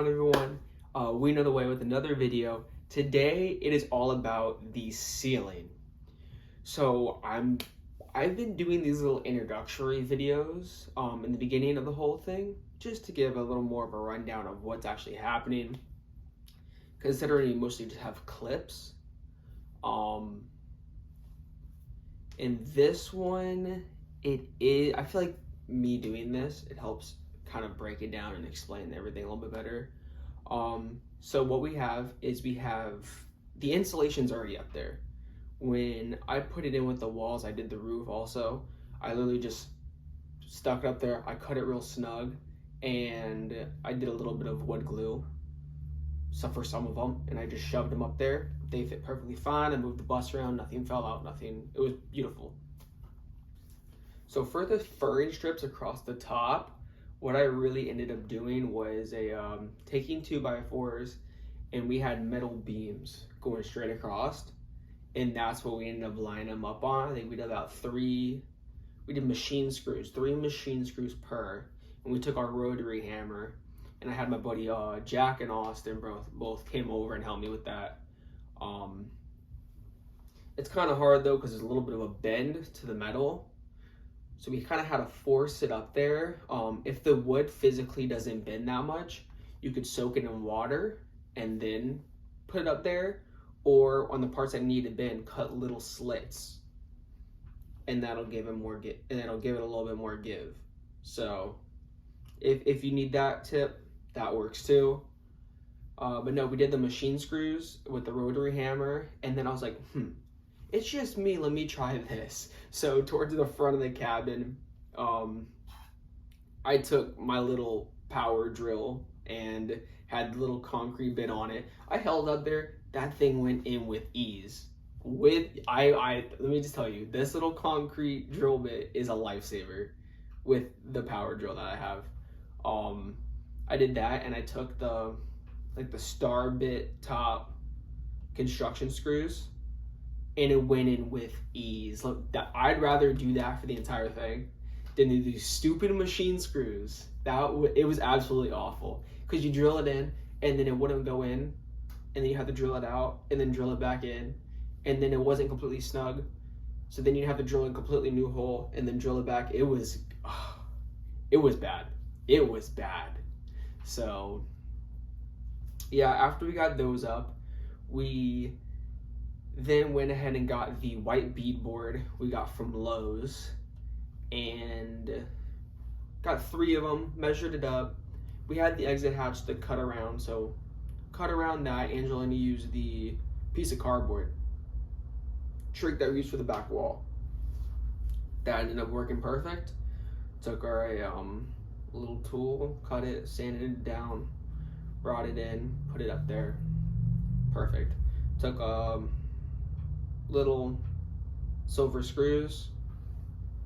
on, everyone? We Know the Way with another video. Today it is all about the ceiling. So I've been doing these little introductory videos in the beginning of the whole thing, just to give a little more of a rundown of what's actually happening. Considering we mostly just have clips. In this one, I feel like me doing this, it helps kind of break it down and explain everything a little bit better. So what we have is the insulation's already up there. When I put it in with the walls, I did the roof also. I literally just stuck it up there. I cut it real snug, and I did a little bit of wood glue. So for some of them, and I just shoved them up there. They fit perfectly fine. I moved the bus around. Nothing fell out. Nothing. It was beautiful. So for the furring strips across the top, what I really ended up doing was taking 2x4s, and we had metal beams going straight across, and that's what we ended up lining them up on. I think we did about three machine screws per, and we took our rotary hammer, and I had my buddy Jack and Austin both came over and helped me with that. It's kind of hard though because there's a little bit of a bend to the metal. So we kind of had to force it up there. If the wood physically doesn't bend that much, you could soak it in water and then put it up there. Or on the parts that need to bend, cut little slits, and that'll give it more and that'll give it a little bit more give. So if you need that tip, that works too. But no, we did the machine screws with the rotary hammer, and then I was like, it's just me, let me try this. So towards the front of the cabin, I took my little power drill and had the little concrete bit on it. I held up there, that thing went in with ease. Let me just tell you, this little concrete drill bit is a lifesaver with the power drill that I have. I did that, and I took the star bit top construction screws, and it went in with ease. Look, I'd rather do that for the entire thing than do these stupid machine screws. It was absolutely awful because you drill it in, and then it wouldn't go in, and then you have to drill it out, and then drill it back in, and then it wasn't completely snug. So then you have to drill a completely new hole, and then drill it back. It was bad. It was bad. So yeah, after we got those up, we then went ahead and got the white bead board we got from Lowe's, and got 3 of them, measured it up. We had the exit hatch to cut around, so cut around that. Angelina used the piece of cardboard trick that we used for the back wall. That ended up working perfect. Took our little tool, cut it, sanded it down, brought it in, put it up there. Perfect. Took little silver screws,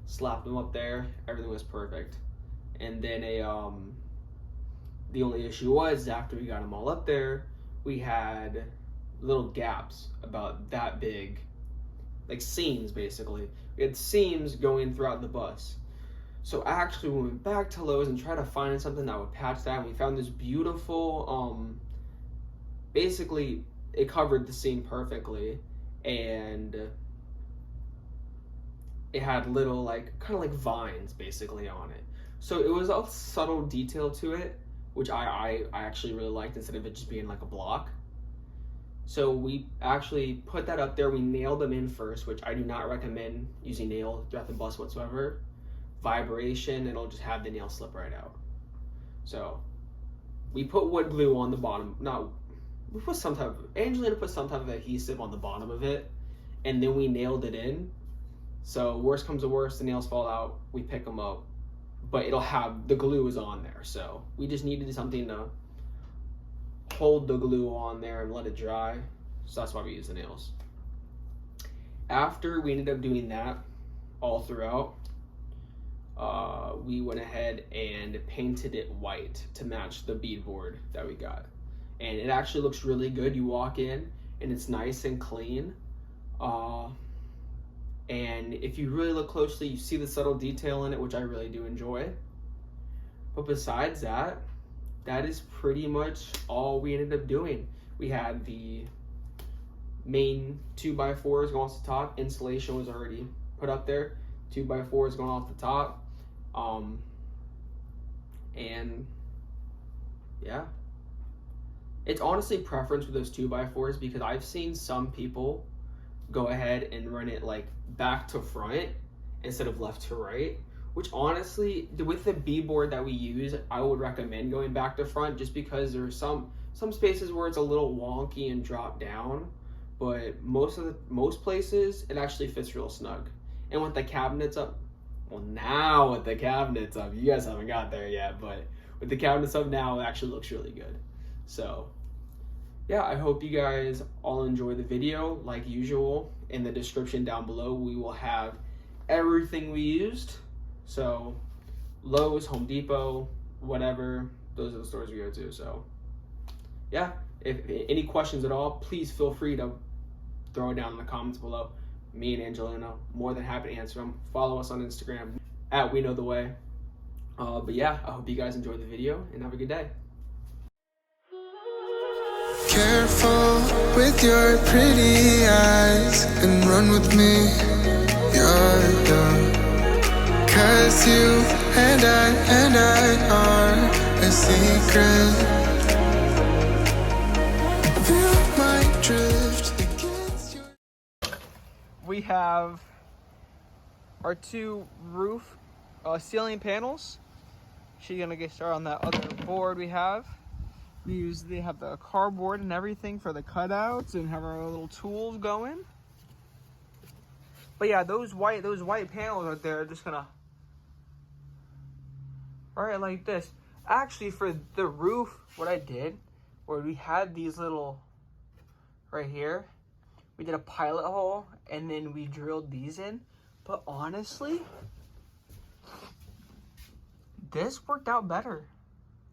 slapped them up there. Everything was perfect. And then the only issue was after we got them all up there, we had little gaps about that big, like seams basically. We had seams going throughout the bus. So I actually went back to Lowe's and tried to find something that would patch that, and we found this beautiful, basically it covered the seam perfectly, and it had little kind of like vines basically on it. So it was a subtle detail to it, which I actually really liked, instead of it just being like a block. So we actually put that up there. We nailed them in first, which I do not recommend using nail throughout the bus whatsoever. Vibration, it'll just have the nail slip right out. So we put wood glue on the bottom. Angelina put some type of adhesive on the bottom of it, and then we nailed it in. So worst comes to worst, the nails fall out, we pick them up, but it'll have, the glue is on there. So we just needed something to hold the glue on there and let it dry. So that's why we use the nails. After we ended up doing that all throughout, we went ahead and painted it white to match the beadboard that we got. And it actually looks really good. You walk in and it's nice and clean. And if you really look closely, you see the subtle detail in it, which I really do enjoy. But besides that, that is pretty much all we ended up doing. We had the main 2x4s going off the top. Insulation was already put up there. 2x4s going off the top. And yeah, it's honestly preference with those 2x4s, because I've seen some people go ahead and run it like back to front instead of left to right, which honestly, with the B-board that we use, I would recommend going back to front, just because there's some spaces where it's a little wonky and drop down, but most places it actually fits real snug. And with the cabinets up, well, now with the cabinets up, you guys haven't got there yet, but with the cabinets up now, it actually looks really good. So yeah, I hope you guys all enjoy the video. Like usual, in the description down below, we will have everything we used. So Lowe's, Home Depot, whatever, those are the stores we go to. So yeah, if any questions at all, please feel free to throw it down in the comments below. Me and Angelina, more than happy to answer them. Follow us on Instagram at We Know The Way. But yeah, I hope you guys enjoyed the video and have a good day. Careful with your pretty eyes and run with me, yeah. 'Cause you and I are a secret. Feel my drift against your... We have our two roof ceiling panels. She's gonna get started on that other board we have. They have the cardboard and everything for the cutouts, and have our little tools going. But yeah, those white panels right there are just gonna, right like this. Actually, for the roof, what I did, where we had these little, right here, we did a pilot hole and then we drilled these in. But honestly, this worked out better.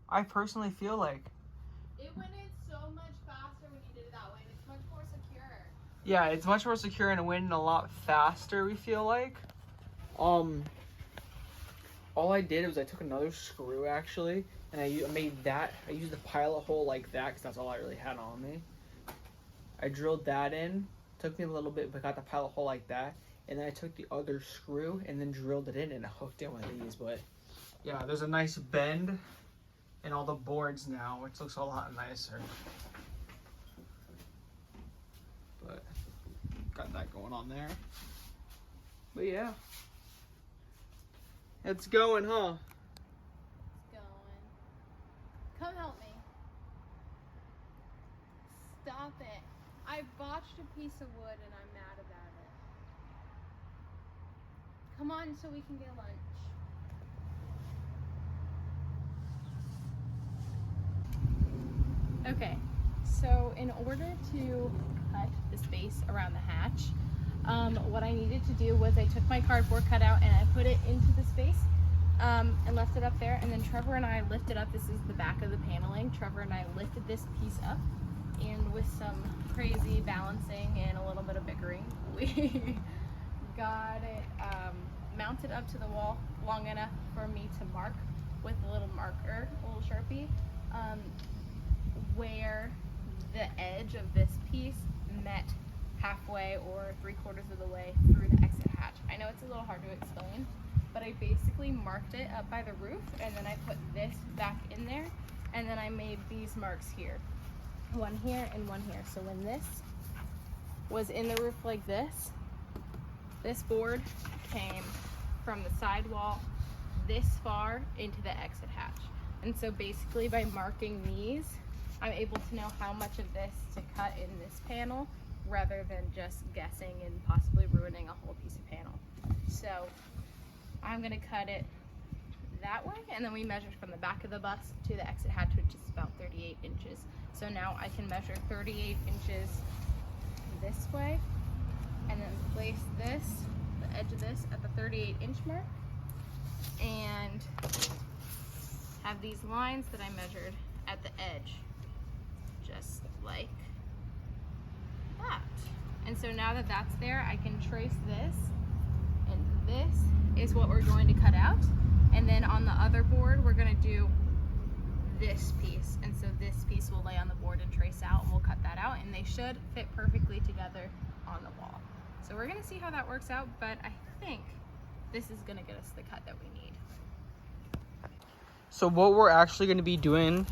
I personally feel like. It went in so much faster when you did it that way. It's much more secure. Yeah, it's much more secure and it went in a lot faster, we feel like. All I did was I took another screw actually, and I used the pilot hole like that because that's all I really had on me. I drilled that in, took me a little bit, but got the pilot hole like that, and then I took the other screw and then drilled it in and hooked in with these. But yeah, there's a nice bend in all the boards now, which looks a lot nicer. But got that going on there. But yeah, it's going, huh? It's going. Come help me. Stop it. I botched a piece of wood and I'm mad about it. Come on so we can get lunch. Okay, so in order to cut the space around the hatch, what I needed to do was I took my cardboard cutout and I put it into the space and left it up there, and then Trevor and I lifted up, this is the back of the paneling, Trevor and I lifted this piece up, and with some crazy balancing and a little bit of bickering, we got it mounted up to the wall long enough for me to mark with a little marker, a little Sharpie, where the edge of this piece met halfway or 3/4 of the way through the exit hatch. I know it's a little hard to explain, but I basically marked it up by the roof, and then I put this back in there, and then I made these marks here. One here and one here. So when this was in the roof like this board came from the sidewall this far into the exit hatch. And so basically by marking these, I'm able to know how much of this to cut in this panel rather than just guessing and possibly ruining a whole piece of panel. So I'm gonna cut it that way, and then we measured from the back of the bus to the exit hatch, which is about 38 inches. So now I can measure 38 inches this way, and then place this, the edge of this, at the 38 inch mark, and have these lines that I measured at the edge, just like that. And so now that that's there, I can trace this, and this is what we're going to cut out. And then on the other board, we're gonna do this piece, and so this piece will lay on the board and trace out, and we'll cut that out, and they should fit perfectly together on the wall. So we're gonna see how that works out, but I think this is gonna get us the cut that we need. So what we're actually going to be doing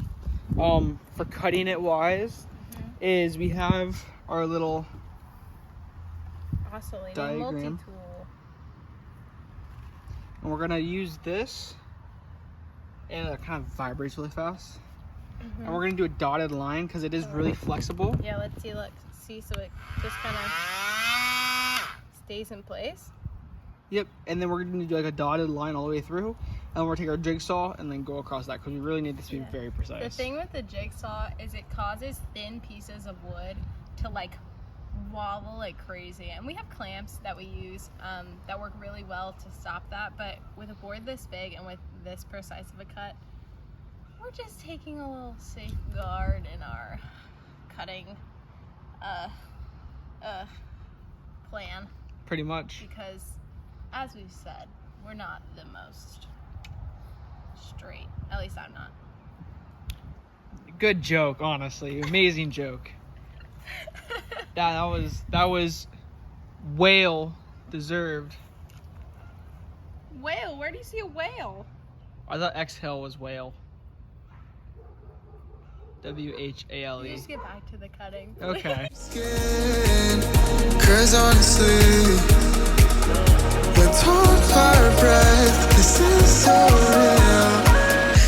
for cutting it wise is we have our little Oscillating diagram. multi-tool. And we're going to use this, and it kind of vibrates really fast. And we're going to do a dotted line because it is really flexible. Yeah, let's see, look. See, so it just kind of stays in place. Yep, and then we're going to do like a dotted line all the way through. And we're going to take our jigsaw and then go across that because we really need this to be very precise. The thing with the jigsaw is it causes thin pieces of wood to like wobble like crazy. And we have clamps that we use that work really well to stop that. But with a board this big and with this precise of a cut, we're just taking a little safeguard in our cutting plan. Pretty much. Because, as we've said, we're not the most straight. At least I'm not. Good joke, honestly. Amazing joke. That was whale deserved. Whale? Where do you see a whale? I thought exhale was whale. WHALE. Just get back to the cutting. Okay. Cause honestly, we're torn our breath. This is so real.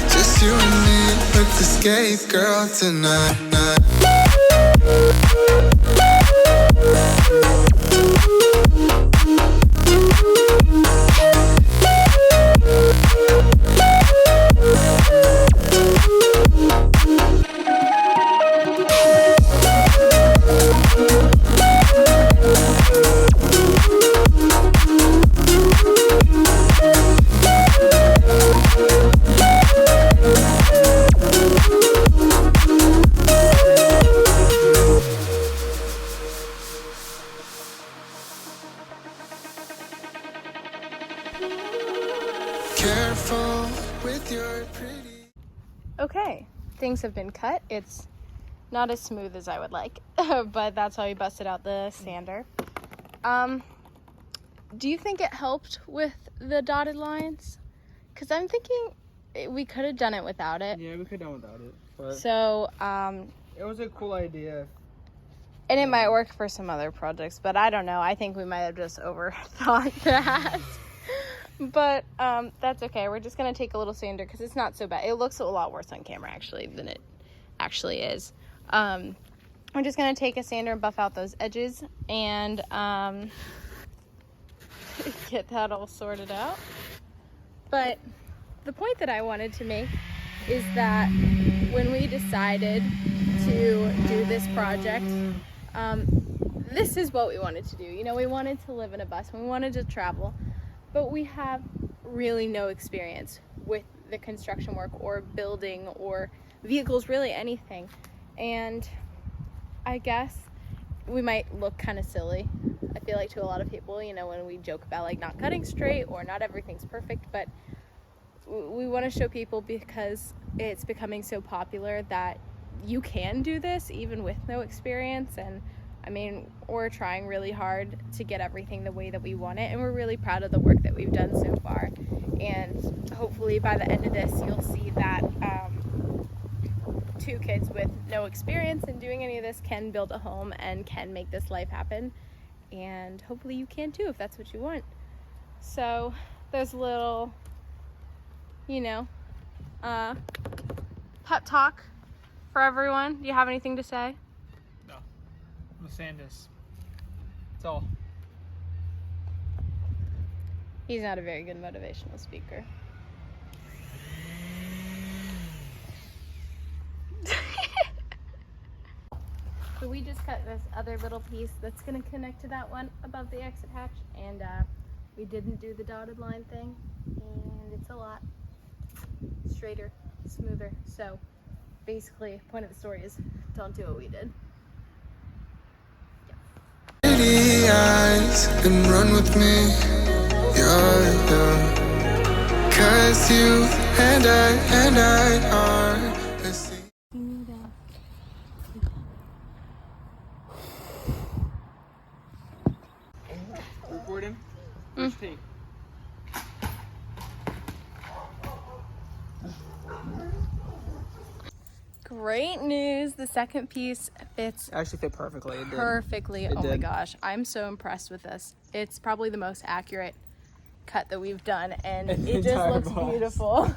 Just you and me with the skate girl tonight. Careful with your pretty. Okay, things have been cut. It's not as smooth as I would like, but that's how we busted out the sander. Do you think it helped with the dotted lines? Because I'm thinking we could have done it without it. Yeah, we could have done without it. But So, it was a cool idea. and it might work for some other projects, but I don't know. I think we might have just overthought that. But that's okay. We're just going to take a little sander because it's not so bad. It looks a lot worse on camera, actually, than it actually is. I'm just going to take a sander and buff out those edges and get that all sorted out. But the point that I wanted to make is that when we decided to do this project, this is what we wanted to do. You know, we wanted to live in a bus, we wanted to travel, but we have really no experience with the construction work or building or vehicles, really anything. And I guess we might look kind of silly, I feel like, to a lot of people, you know, when we joke about like not cutting straight or not everything's perfect, but we want to show people because it's becoming so popular that you can do this even with no experience. And I mean, we're trying really hard to get everything the way that we want it, and we're really proud of the work that we've done so far. And hopefully by the end of this, you'll see that two kids with no experience in doing any of this can build a home and can make this life happen. And hopefully you can too, if that's what you want. So there's a little, you know, pep talk for everyone. Do you have anything to say? No. I'm a Sandus. That's all. He's not a very good motivational speaker. So we just cut this other little piece that's going to connect to that one above the exit hatch, and we didn't do the dotted line thing, and it's a lot straighter, smoother. So basically, point of the story is don't do what we did. Pretty eyes and run with me, yeah. Cause you and I are First take. Great news. The second piece fits Actually fit perfectly. It did. perfectly. It Oh my did. gosh. I'm so impressed with this. It's probably the most accurate cut that we've done, and In the it just entire looks box. beautiful.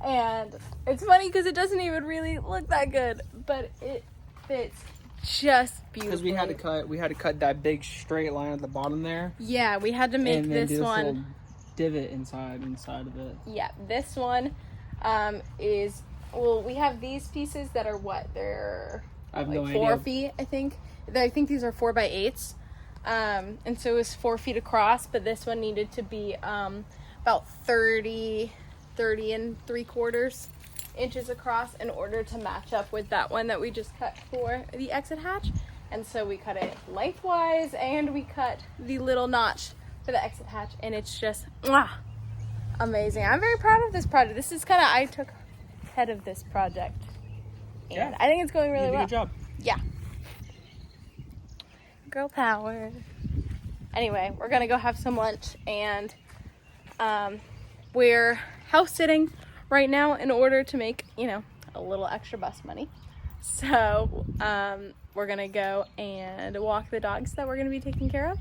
And it's funny because it doesn't even really look that good, but it fits just Because beautifully. we had to cut that big straight line at the bottom there. Yeah, we had to make and then this do one. little divot inside of it. Yeah, this one is, well, we have these pieces that are what? They're I have like no 4 idea. feet, I think. I think these are 4x8s. And so it was 4 feet across, but this one needed to be about 30 and 3/4 inches across in order to match up with that one that we just cut for the exit hatch. And so we cut it lengthwise, and we cut the little notch for the exit hatch, and it's just amazing. I'm very proud of this project. This is kind of, I took head of this project, and Yeah. I think it's going really You did a well. good job. Yeah. Girl power. Anyway, we're gonna go have some lunch, and we're house sitting right now in order to make, a little extra bus money. So we're gonna go and walk the dogs that we're gonna be taking care of,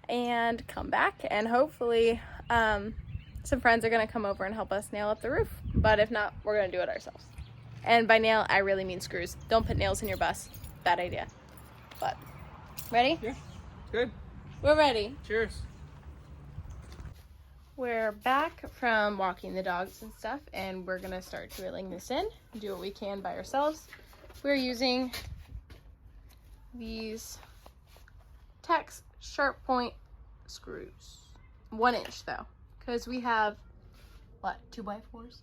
and come back, and hopefully some friends are gonna come over and help us nail up the roof. But if not, we're gonna do it ourselves. And by nail, I really mean screws. Don't put nails in your bus. Bad idea. But ready? Yeah. Good. We're ready. Cheers. We're back from walking the dogs and stuff, and we're gonna start drilling this in, do what we can by ourselves. We're using these Tex sharp point screws. 1 inch though, because we have, what, 2x4s? Is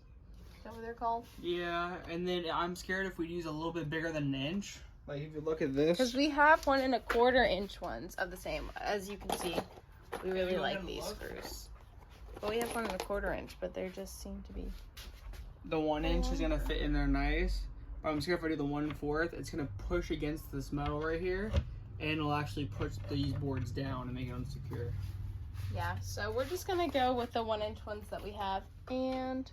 that what they're called? Yeah, and then I'm scared if we use a little bit bigger than an inch. Like if you look at this. Because we have 1 1/4 inch ones of the same. As you can see, we really like these screws. But we have 1 1/4 inch, but they just seem to be. The 1 inch is gonna fit in there nice. But I'm scared if I do the 1/4, it's gonna push against this metal right here, and it'll actually push these boards down and make it unsecure. Yeah, so we're just gonna go with the 1 inch ones that we have and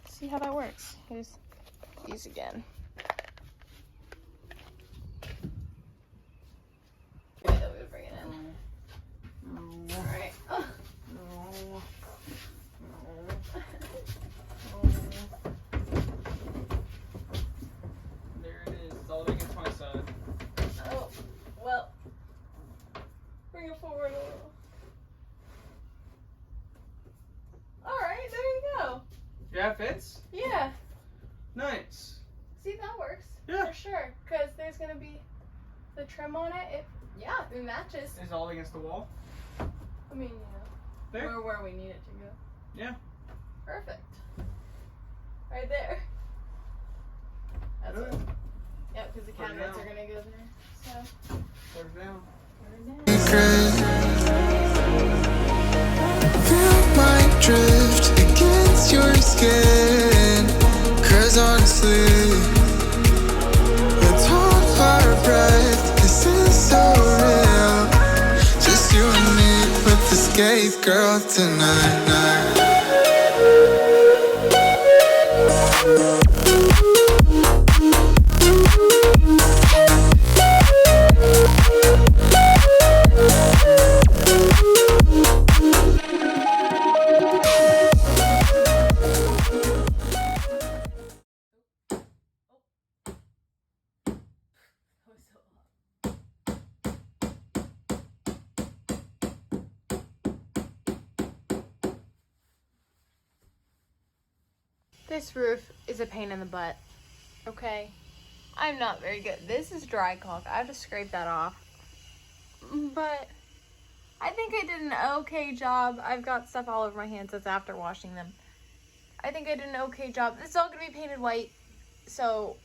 see how that works. Here's these again. That we would bring it in. Alright. There it is. It's all against my side. Oh, well, bring it forward a little. Alright, there you go. Yeah, it fits. Yeah, Nice. see, that works. Yeah. For sure, because there's gonna be the trim on it. It matches. It's all against the wall. I mean, There. we're where we need it to go. Yeah. Perfect. Right there. That's Good. it. Yep, because the Put it cabinets down. are gonna go there. So, Put it down. put it down. Feel my drift against your skin. Cause honestly, let's hold our breath. This is so real. Just you and me with the skate girl tonight. This roof is a pain in the butt. Okay? I'm not very good. This is dry caulk. I have to scrape that off. But I think I did an okay job. I've got stuff all over my hands. That's after washing them. I think I did an okay job. This is all going to be painted white. So,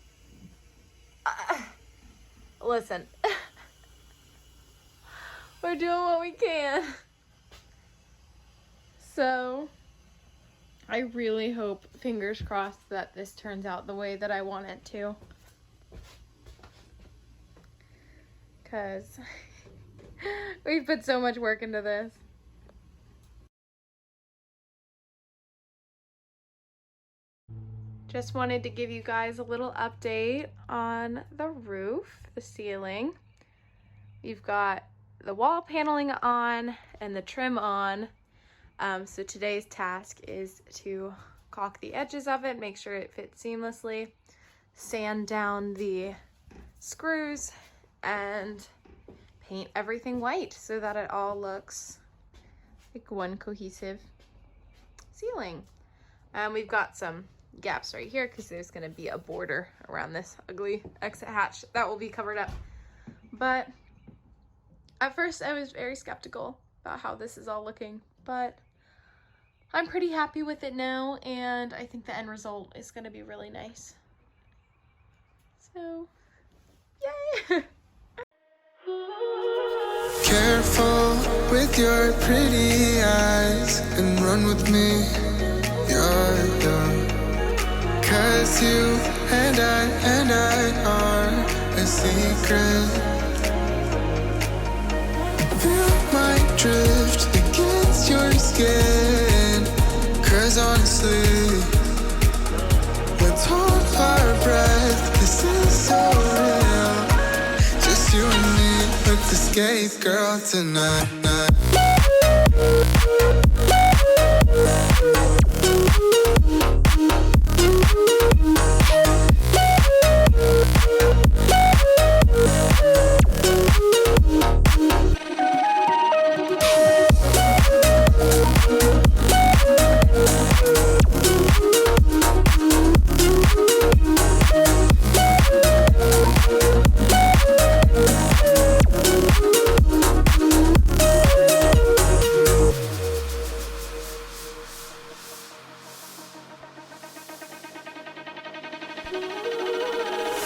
listen. We're doing what we can. So, I really hope, fingers crossed, that this turns out the way that I want it to. Because We put so much work into this. Just wanted to give you guys a little update on the roof, the ceiling. We've got the wall paneling on and the trim on. So today's task is to caulk the edges of it, make sure it fits seamlessly, sand down the screws, and paint everything white so that it all looks like one cohesive ceiling. We've got some gaps right here because there's going to be a border around this ugly exit hatch that will be covered up. But at first I was very skeptical about how this is all looking, but I'm pretty happy with it now, and I think the end result is going to be really nice. So, yay! Careful with your pretty eyes and run with me. You're young. 'Cause you and I are a secret. Feel my drift against your skin. 'Cause honestly, let's hold our breath. This is so real. Just you and me with the skate girl tonight.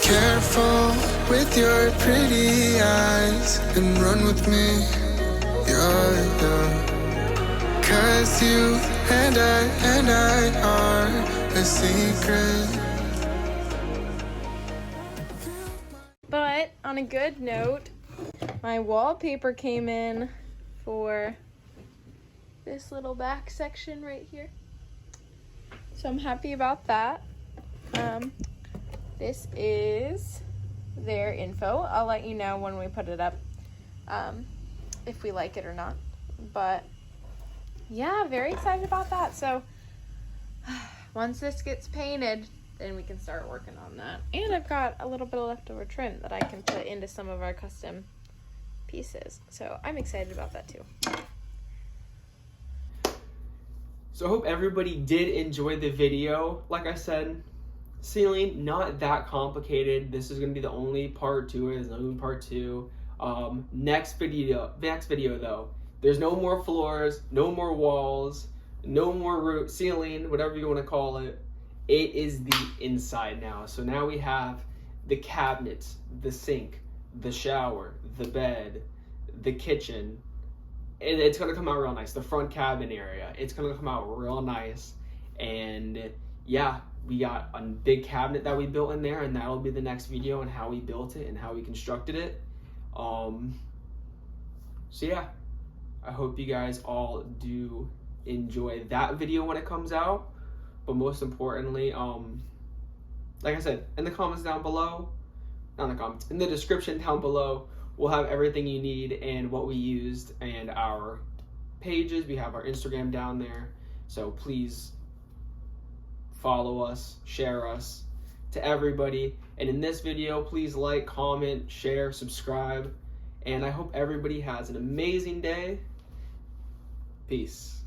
Careful with your pretty eyes and run with me. You're young. 'Cause you and I are a secret. But on a good note, my wallpaper came in for this little back section right here. So I'm happy about that. This is their info. I'll let you know when we put it up, if we like it or not. But yeah, very excited about that. So once this gets painted, then we can start working on that. And I've got a little bit of leftover trim that I can put into some of our custom pieces. So I'm excited about that too. So I hope everybody did enjoy the video. Like I said, ceiling, not that complicated. This is going to be the only part to it. There's no part two. Next video though, there's no more floors, no more walls, no more roof, ceiling, whatever you want to call it. It is the inside now. So now we have the cabinets, the sink, the shower, the bed, the kitchen. And it's going to come out real nice. The front cabin area, it's going to come out real nice. And yeah, we got a big cabinet that we built in there, and that'll be the next video on how we built it and how we constructed it. So yeah, I hope you guys all do enjoy that video when it comes out. But most importantly, like I said, in the comments down below, not in the comments, in the description down below, we'll have everything you need and what we used and our pages. We have our Instagram down there. So please follow us, share us to everybody. And in this video, please like, comment, share, subscribe. And I hope everybody has an amazing day. Peace.